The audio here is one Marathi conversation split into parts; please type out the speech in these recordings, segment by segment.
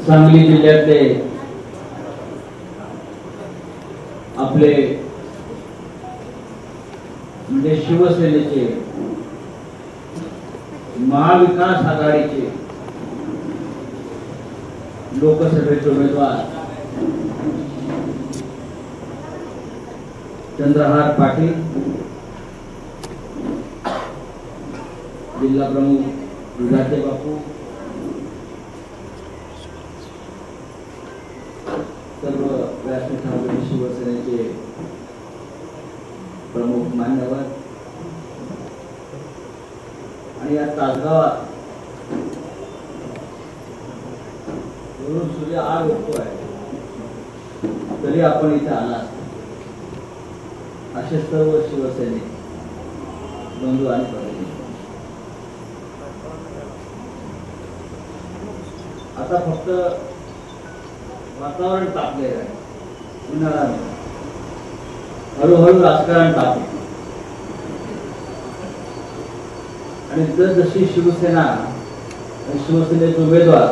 सांगली जिल्ह्यातले आपले म्हणजे शिवसेनेचे महाविकास आघाडीचे लोकसभेचे उमेदवार चंद्रहार पाटील, जिल्हा प्रमुख विधाते बापू, सर्व व्यासपीठावरील शिवसेनेचे प्रमुख मान्यवर आणि या तासगावात सूर्य आग उठतो आहे तरी आपण इथे आला असे सर्व शिवसेने बंधू आणि भगिनी, आता फक्त वातावरण तापलेलं आहे, उन्हाळा हळूहळू राजकारण तापले आणि जशी शिवसेना आणि शिवसेनेचे उमेदवार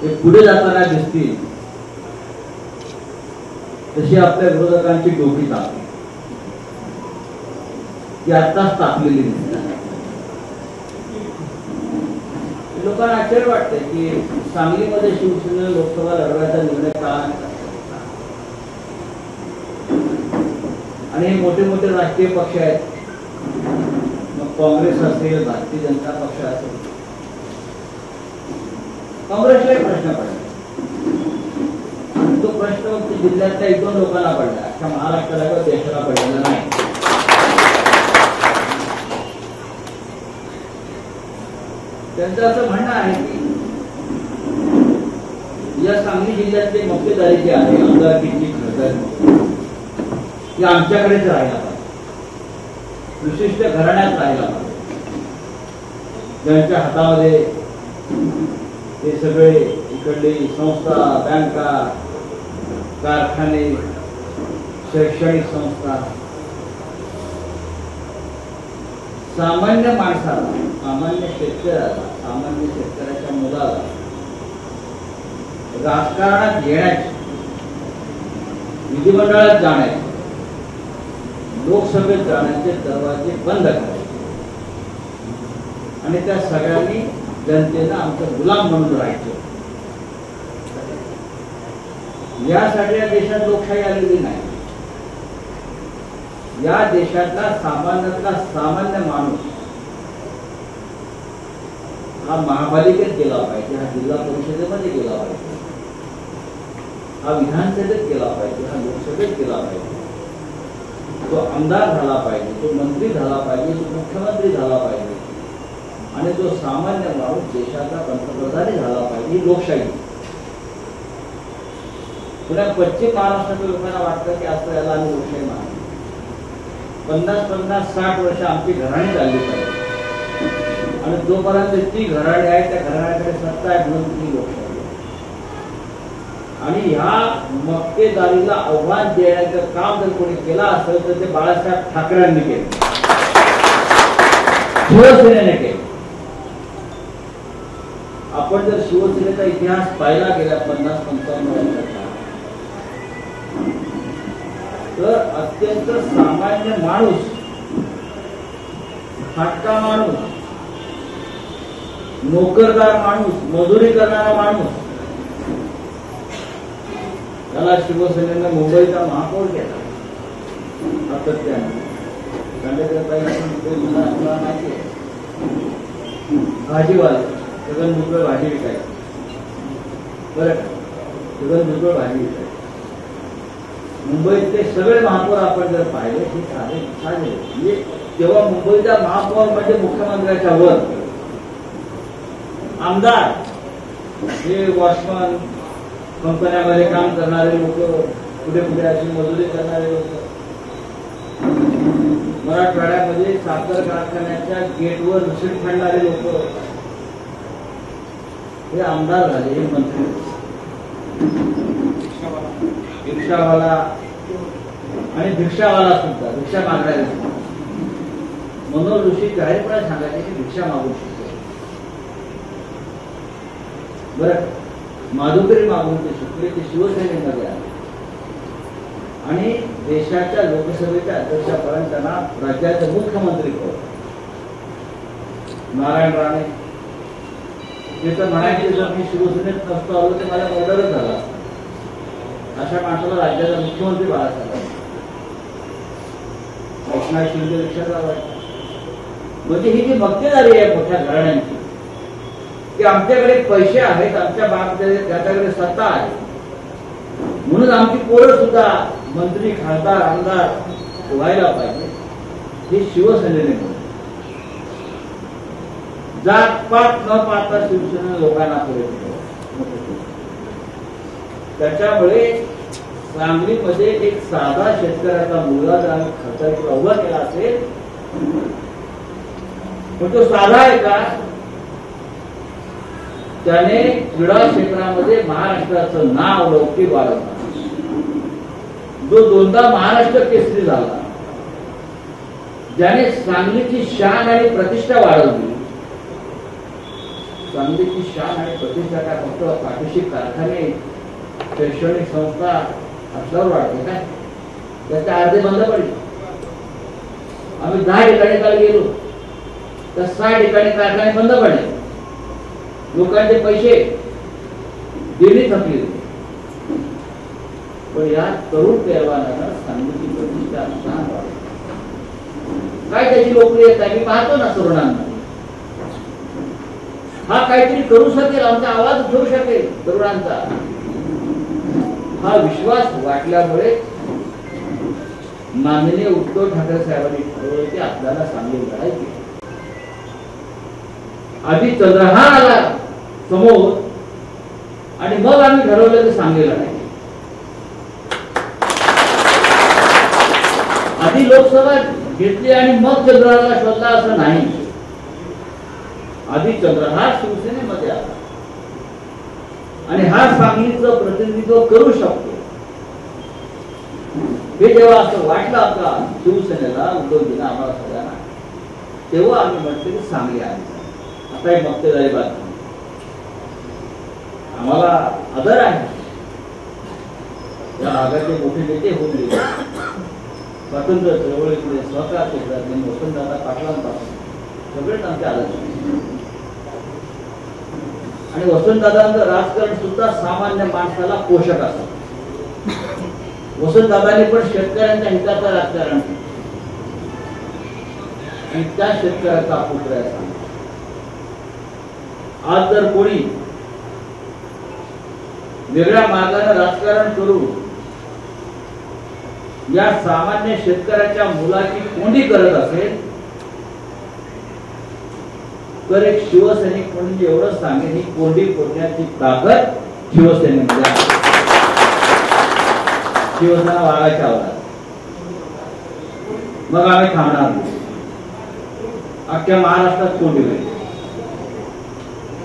हे पुढे जाताना दिसतील तशी आपल्या विरोधकांची डोकी तापली, ती आत्ताच तापलेली दिसतात. लोकांना आश्चर्य वाटते की सांगलीमध्ये शिवसेनेने लोकसभा लढवायचा निर्णय का, आणि मोठे मोठे राजकीय पक्ष आहेत, मग काँग्रेस असेल, भारतीय जनता पक्ष असेल, काँग्रेसला एक प्रश्न पडला. तो प्रश्न जिल्ह्यातल्या 1-2 लोकांना पडला, अख्ख्या महाराष्ट्राला किंवा देशाला पडलेला नाही. त्यांचं असं म्हणणं आहे की या सांगली जिल्ह्यातली मक्तेदारी जी आहे, आमदारकीची खासदार ती आमच्याकडेच राहायला पाहिजे, विशिष्ट घराण्यात राहायला पाहिजे, ज्यांच्या हातामध्ये हे सगळे इकडली संस्था, बँका, कारखाने, शैक्षणिक संस्था, सामान्य माणसाला, सामान्य शेतकऱ्याला, सामान्य शेतकऱ्याच्या मुलाला राजकारणात येण्याचे, विधिमंडळात जाण्याचे, लोकसभेत जाण्याचे दरवाजे बंद करायचे आणि त्या सगळ्यांनी जनतेनं आमचं गुलाम म्हणून राहायचं. यासाठी या देशात लोकशाही आलेली नाही. या देशातला सामान्यातला सामान्य माणूस हा महापालिकेत गेला पाहिजे, हा जिल्हा परिषदेमध्ये गेला पाहिजे, हा विधानसभेत गेला पाहिजे, हा लोकसभेत गेला पाहिजे, तो आमदार झाला पाहिजे, तो मंत्री झाला पाहिजे, तो मुख्यमंत्री झाला पाहिजे आणि तो सामान्य माणूस देशाचा पंतप्रधान झाला पाहिजे. ही लोकशाही. पुन्हा पश्चिम महाराष्ट्रातील लोकांना वाटतं की असं याला आम्ही लोकशाही मानतो. 50-60 वर्ष आमची घराणी चालली पाहिजे आणि जोपर्यंत ती घराणी आहे त्या घराण्याकडे सत्ता आहे म्हणून ती लोकशाही. आणि ह्या मक्तेदारीला आव्हान देण्याचं काम जर कोणी केलं असेल तर ते बाळासाहेब ठाकरेंनी केलं, शिवसेनेने केलं. आपण जर शिवसेनेचा इतिहास पाहिला गेला 50-55 वर्षाचा तर अत्यंत सामान्य माणूस, फाटका माणूस, नोकरदार माणूस, मजुरी करणारा माणूस, त्याला शिवसेनेनं मुंबईचा महापौर केला. भाजीवाले सगळं दुसरं भाजी विकायचं, बरं का, सगळं दुसरं भाजी विकायचं. मुंबईतले सगळे महापौर आपण जर पाहिले हे साधे, तेव्हा मुंबईचा महापौर म्हणजे मुख्यमंत्र्याच्या वर, आमदार हे वॉचमन, कंपन्यामध्ये काम करणारे लोक, कुठे कुठे अशी मजुरी करणारे लोक, मराठवाड्यामध्ये साखर कारखान्याच्या गेटवर रशीद फाडणारे लोक हे आमदार झाले, हे मंत्री. रिक्षावाला आणि भिक्षावाला सुद्धा, भिक्षा मागणारे. मनोहर जोशी जाहीरपणे सांगायचे की भिक्षा मागू शकतो. बरं, माधुकरी मागून ते शिकले, ते शिवसेनेमध्ये आले आणि देशाच्या लोकसभेच्या अध्यक्षापर्यंत त्यांना राज्याचे मुख्यमंत्री पद. नारायण राणे ते तर म्हणायचे, जर मी शिवसेनेत नसतो आलो तर मला मर्डरच झाला असता. अशा माणसाला राज्याचा मुख्यमंत्री बाळासाहेब एकनाथ शिंदे रिक्षाचा वाटतं. म्हणजे ही जी मक्तेदारी आहे मोठ्या घराण्यांची, की आमच्याकडे पैसे आहेत, आमच्या बाबतीत त्याच्याकडे सत्ता आहे, म्हणून आमची पोरं सुद्धा मंत्री, खासदार, आमदार व्हायला पाहिजे, हे शिवसेनेने म्हणून जातपात न पाहता शिवसेने लोकांना पुढे केलं. त्याच्यामुळे सांगलीमध्ये एक साधा शेतकऱ्याचा मुलगा जर आम्ही खासदार उभा केला असेल, पण तो साधा आहे का? त्याने क्रीडा क्षेत्रामध्ये महाराष्ट्राचं नाव लौकिक वाढवलं, जो दोनदा महाराष्ट्र केसरी झाला, ज्याने सांगलीची शान आणि प्रतिष्ठा वाढवली. सांगलीची शान आणि प्रतिष्ठा काय फक्त पाठीशी कारखाने, शैक्षणिक संस्था असल्यावर वाढते काय? त्याच्या अर्धे बंद पडले. आम्ही 10 ठिकाणी काल गेलो तर 6 ठिकाणी कारखाने बंद पडले, लोकांचे पैसे देणे थकले. पण या तरुण पैलवानाला सांगलीची प्रतिष्ठा शान वाढली. काय त्याची लोकप्रियता आहे मी पाहतो ना तरुणांना. हा काहीतरी करू शकेल, आमचा आवाज उठवू शकेल तरुणांचा, हा विश्वास वाटल्यामुळे माननीय उद्धव ठाकरे साहेबांनी ठरवलं की आपल्याला सांगली लढायची. आधी चंद्रहार आला समोर आणि मग आम्ही ठरवलं की सांगली लढायची. आधी लोकसभा घेतली आणि मग चंद्रहारला शोधला असं नाही. आधी चंद्रहार शिवसेनेमध्ये आला आणि हा सांगलीचं प्रतिनिधित्व करू शकतो हे जेव्हा असं वाटलं आपला शिवसेनेला, उद्धवजींना, आम्हाला सगळ्यांना, तेव्हा आम्ही म्हटलं की सांगली आली. आता एक मक्तेदारी बातमी, आम्हाला आदर आहे, या भागाचे मोठे नेते होऊन गेले, स्वातंत्र्य चळवळीतले, सहकार क्षेत्रातले वसंतदादा पाटलांपासून सगळेच आमचे आदर्श. आणि वसंतदादांचं राजकारण सुद्धा सामान्य माणसाला पोषक असतं. वसंतदादांनी पण शेतकऱ्यांच्या हिताचं राजकारण आणि त्या शेतकऱ्याचा पुत्र आहे. आज जर कोणी वेगळ्या मार्गाने राजकारण करून या सामान्य शेतकऱ्याच्या मुलाची कोंडी करत असेल तर एक शिवसैनिक म्हणून एवढं सांगेन, ही कोंडी फोडण्याची ताकद शिवसेनेमध्ये आहे. शिवसेना वागायच्या आवाजात मग आम्ही थांबणार नाही. अख्ख्या महाराष्ट्रात कोंडी होईल.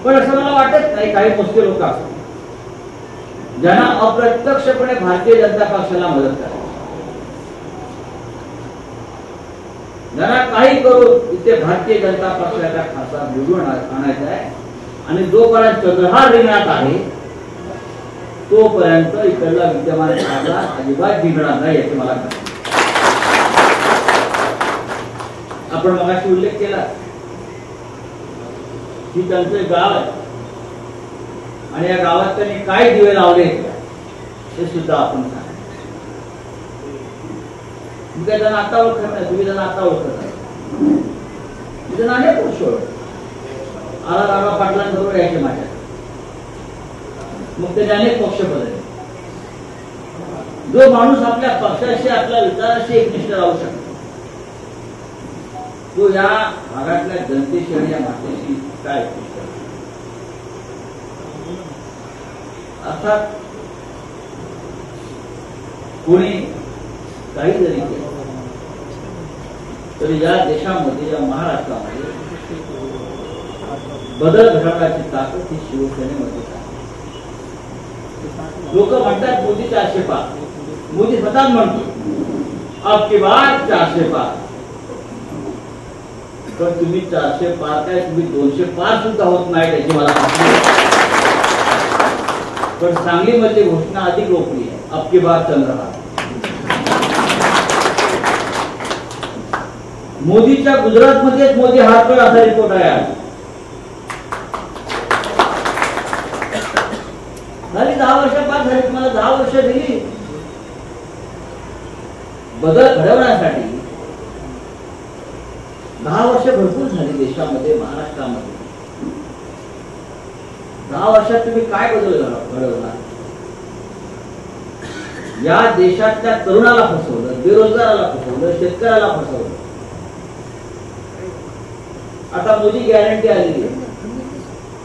पण असं मला वाटत नाही, काही मोजके लोक असतात ज्यांना अप्रत्यक्षपणे भारतीय जनता पक्षाला मदत करायची, ज्यांना काही करून इथे भारतीय जनता पक्षाचा खासदार निवडून आणायचा आहे. आणि जोपर्यंत चंद्रहार रिंगणात आहे तोपर्यंत इकडला विद्यमान खासदार अजिबात जिंकणार नाही याची मला खात्री. आपण मगाशी उल्लेख केला की त्यांचं गाव आहे आणि या गावात त्यांनी काय दिवे लावले हे सुद्धा आपण सांगा. मी काय त्यांना आता ओळखत नाही, तुम्ही त्यांना आता ओळखत नाही. त्यांना अनेक वर्ष ओळख आला रामा पाटलांबरोबर यायचे माझ्या, मग त्याने अनेक पक्ष बदलले. जो माणूस आपल्या पक्षाशी, आपल्या विचाराशी एकनिष्ठ राहू शकतो तो या भागातल्या जनतेशी आणि या मातेशी काय एकनिष्ठ अर्थात कोणी काही जरी केलं तरी या देशामध्ये, या महाराष्ट्रामध्ये बदल घडवण्याची ताकद ही शिवसेनेमध्ये आहे. लोक म्हणतात मोदी 400 पार, मोदी स्वतः म्हणतो अब की बार 400 पार. पण तुम्ही 400 पार काय, तुम्ही 200 पार सुद्धा होत नाही त्याची मला खात्री आहे. पण सांगलीमधली घोषणा अधिक लोकप्रिय आहे, अब की बार चंद्रहार. मोदीच्या गुजरातमध्येच मोदी हारतोय असा रिपोर्ट आहे आज. झाली 10 वर्ष पास झाली, तुम्हाला 10 वर्ष दिली बदल घडवण्यासाठी. 10 वर्ष भरपूर झाली देशामध्ये, महाराष्ट्रामध्ये. 10 वर्षात तुम्ही काय बदल घडवला? या देशातल्या तरुणाला फसवलं, बेरोजगाराला फसवलं, शेतकऱ्याला फसवलं. आता मोदी गॅरंटी आलेली आहे.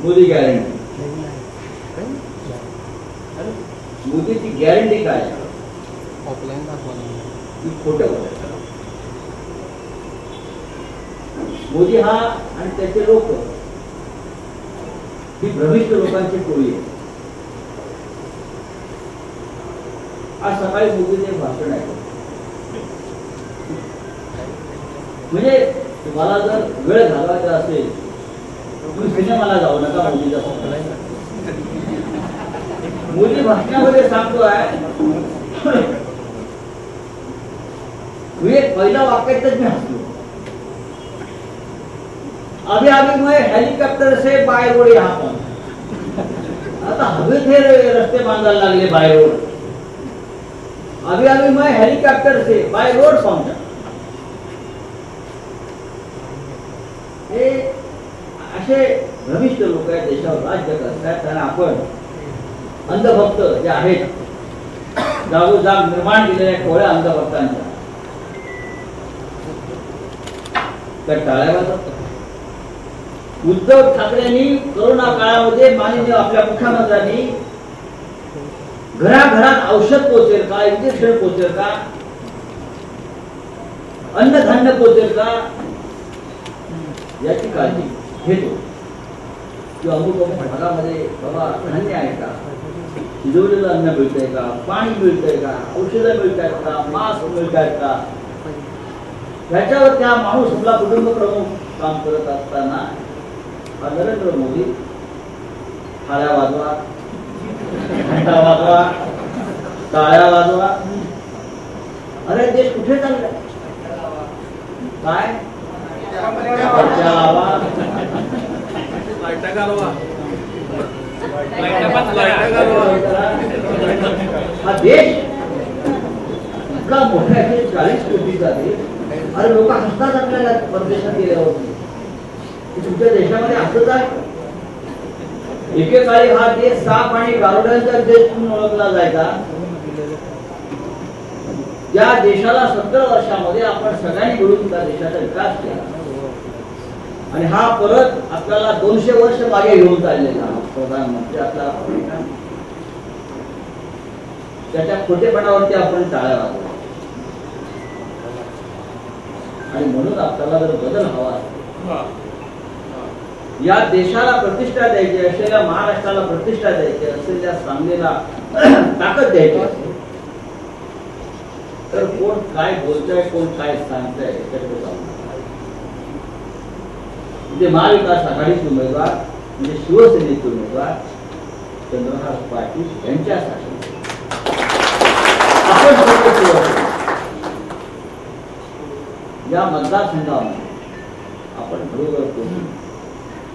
मोदी गॅरंटी, मोदीची गॅरंटी काय आहे? खोटं बोलायचं. मोदी हा आणि त्याचे लोक ही भ्रमिष्ठ लोकांची टोळी आहे. आज सकाळी मोदीचे भाषण आहे. म्हणजे तुम्हाला जर वेळ घालवायचा असेल तुम्ही सिनेमाला जाऊ नका. मोदीचा मोदी भाषणामध्ये सांगतोय, पहिल्या वाक्यातच मी हसलो. अभी अभी मैं हेलिकॉप्टर से बाय रोड यहाँ पहुंचा. आता हवेत हे रस्ते बांधायला लागले बाय रोड. अभी अभी मैं हेलिकॉप्टर से बाय रोड पहुंचा. हे असे भ्रमिष्ठ लोक आहेत, देशावर राज्य करतात. आणि आपण अंधभक्त जे आहेत, जागोजाग निर्माण केलेल्या टोळ्या अंधभक्तांच्या, त्या टाळ्या वाजवतात. उद्धव ठाकरेंनी कोरोना काळामध्ये माननीय आपल्या मुख्यमंत्र्यांनी घराघरात औषध पोचेल का, इंजेक्शन पोचेल का, अन्नधान्य पोचेल का याची काळजी घेतो. किंवा अमुक अमुक भागामध्ये बाबा धान्य आहे का, शिजवलेलं अन्न मिळतंय का, पाणी मिळतंय का, औषधं मिळत आहेत का, मास्क मिळत आहेत का, ह्याच्यावर त्या माणूस आपला कुटुंब प्रमुख काम करत असताना नरेंद्र मोदी थाळ्या वाजवा, घंटा वाजवा, टाळ्या वाजवा. अरे देश कुठे चाललाय? काय हा देश इतका मोठा आहे, 40 कोटीचा देश. अरे लोक हसतात आपल्याला परदेशात गेल्यावरती. तुमच्या देशामध्ये असंच आहे. एकेकाळी हा देश साप आणि गारुड्यांचा देश म्हणून ओळखला जायचा. या देशाला 17 वर्षामध्ये आपण सगळ्यांनी मिळून त्या देशाचा विकास केला. आणि हा परत आपल्याला 200 वर्ष मागे घेऊन चाललेला प्रधानमंत्री आपला, त्याच्या खोटेपणावरती आपण टाळ्या वाजवतो. आणि म्हणून आपल्याला जर बदल हवा असेल, या देशाला प्रतिष्ठा द्यायची असेल, या महाराष्ट्राला प्रतिष्ठा द्यायची असेल, या सांगलीला ताकद द्यायची असेल, तर कोण काय बोलतंय, कोण काय सांगतंय त्याच्याकडे जाऊ नका. म्हणजे महाविकास आघाडीचे उमेदवार, म्हणजे शिवसेनेचे उमेदवार चंद्रहार पाटील यांच्यासाठी आपण या मतदारसंघामध्ये आपण बरोबर करून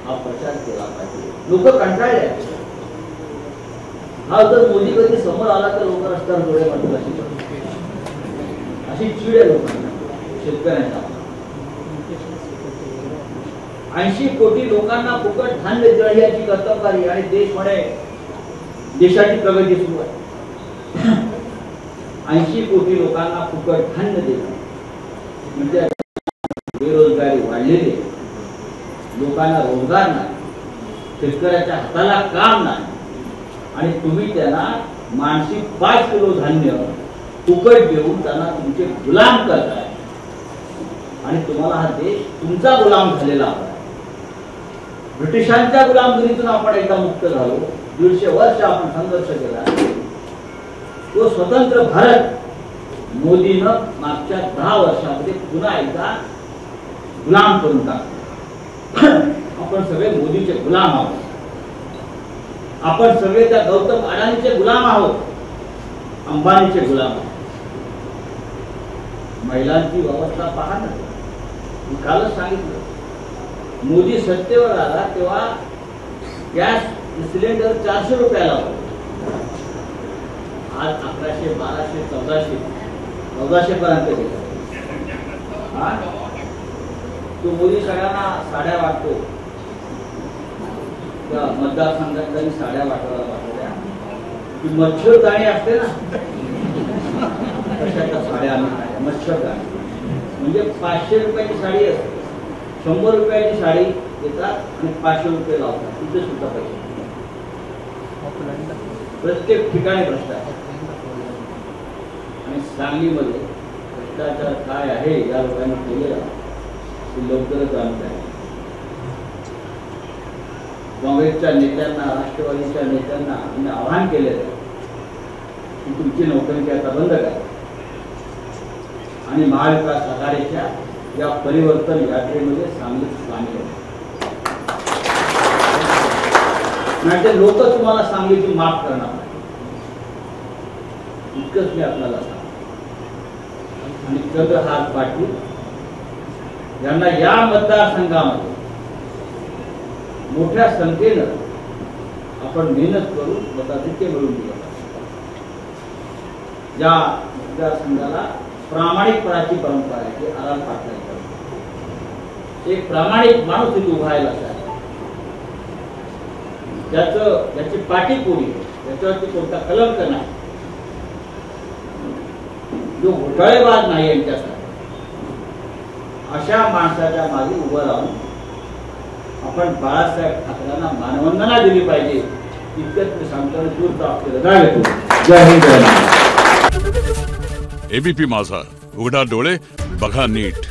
हा प्रचार केला पाहिजे. लोक कंटाळले. हा जर मोदी कधी समोर आला तर लोक रस्त्यावर डोळे मारतील, अशी चीड आहे लोकांना, शेतकऱ्यांना. 80 कोटी लोकांना फुकट धान्य देण्याची कर्तव्यकारी आणि देश म्हणे देशाची प्रगती सुरू आहे. 80 कोटी लोकांना फुकट धान्य देणं म्हणजे बेरोजगारी वाढलेली, लोकांना रोजगार नाही, शेतकऱ्याच्या हाताला काम नाही, आणि तुम्ही त्यांना मानसिक 5 किलो धान्य फुकट देऊन त्यांना तुमचे गुलाम करताय. आणि तुम्हाला हा देश तुमचा गुलाम झालेला आहे. ब्रिटिशांच्या गुलामगिरीतून आपण एकदा मुक्त झालो. 150 वर्ष आपण संघर्ष केला. तो स्वतंत्र भारत मोदीनं मागच्या 10 वर्षामध्ये पुन्हा एकदा गुलाम करून टाकला. आपण सगळे मोदीचे गुलाम आहोत. आपण सगळे त्या गौतम अडाणीचे गुलाम आहोत, अंबानीचे गुलाम आहोत. महिलांची अवस्था पहा ना. मी कालच सांगितलं, मोदी सत्तेवर आला तेव्हा गॅस सिलेंडर 400 रुपयाला होता. आज 1100, 1200, 1400 पर्यंत गेला. तो मोदी सगळ्यांना साड्या वाटतो. त्या मतदारसंघातल्या साड्या वाटायला वाटल्या. ती मच्छरदाणी असते ना, तशा त्या साड्या आम्ही मच्छरदाणी म्हणजे 500 रुपयाची साडी असते, 100 रुपयाची साडी देतात आणि 500 रुपये लावतात. तिथे सुद्धा पैसे. प्रत्येक ठिकाणी भ्रष्टाचार. आणि सांगलीमध्ये भ्रष्टाचार काय आहे या लोकांनी केलेला ते लवकरच आणत आहे. काँग्रेसच्या नेत्यांना, राष्ट्रवादीच्या नेत्यांना आम्ही आवाहन केलेलं आहे की तुमची नोकरी आता बंद करा आणि महाविकास आघाडीच्या या परिवर्तन यात्रेमध्ये सामील व्हा. नाहीतर लोक तुम्हाला सांगितली माफ करणार नाही. इतकंच मी आपल्याला सांगतो. आणि चंद्रहार पाटील यांना या मतदारसंघामध्ये मोठ्या संख्येनं आपण मेहनत करून मताधिक्य मिळवून दिलं. या मतदारसंघाला प्रामाणिकपणाची परंपरा आहे की आराम पाटलांची. एक प्रामाणिक माणूस इथे उभायला असायला, ज्याची पाठी पोळी, त्याच्यावरती कोणता कलंक नाही, जो घोटाळेबाज नाही यांच्यासाठी, अशा माणसाच्या मागे उभं राहून आपण बाळासाहेब ठाकरेंना मानवंदना दिली पाहिजे. इतकंच मी सांगतो. दूर आपल्याला जय हिंद. एबीपी माझा, उघडा डोळे बघा नीट.